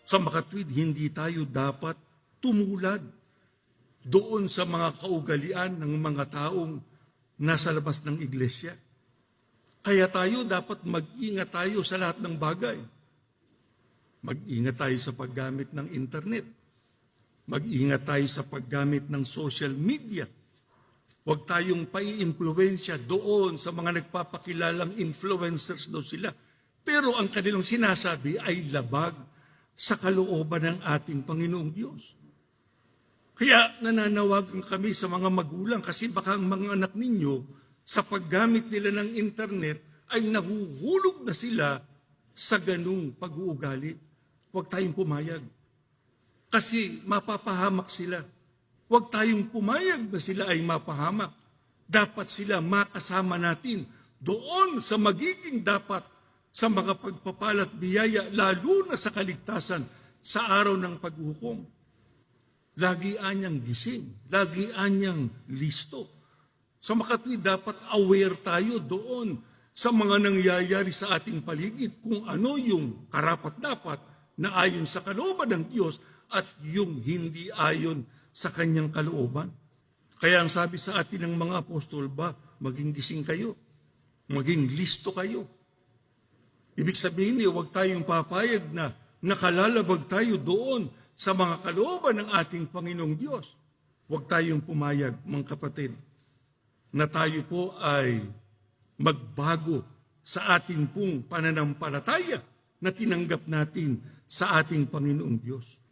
Sa makatwid, hindi tayo dapat tumulad doon sa mga kaugalian ng mga taong nasa labas ng iglesia. Kaya tayo dapat mag-ingat tayo sa lahat ng bagay. Mag-ingat tayo sa paggamit ng internet. Mag-ingat tayo sa paggamit ng social media. Huwag tayong pai-impluwensya doon sa mga nagpapakilalang influencers daw sila. Pero ang kanilang sinasabi ay labag sa kalooban ng ating Panginoong Diyos. Kaya nananawagan kami sa mga magulang kasi baka ang mga anak ninyo sa paggamit nila ng internet ay nahuhulog na sila sa ganung pag-uugali. Huwag tayong pumayag. Kasi mapapahamak sila. Huwag tayong pumayag na sila ay mapahamak. Dapat sila makasama natin doon sa magiging dapat sa mga pagpapalat biyaya, lalo na sa kaligtasan sa araw ng paghukom. Lagi anyang gising, lagi anyang listo. Sa makatwid, dapat aware tayo doon sa mga nangyayari sa ating paligid kung ano yung karapat-dapat na ayon sa kalooban ng Diyos at yung hindi ayon sa kanyang kalooban. Kaya ang sabi sa atin ng mga apostol ba, maging gising kayo, maging listo kayo. Ibig sabihin niyo, huwag tayong papayag na nakalalabag tayo doon sa mga kalooban ng ating Panginoong Diyos. Huwag tayong pumayag, mga kapatid, na tayo po ay magbago sa ating pong pananampalataya na tinanggap natin sa ating Panginoong Diyos.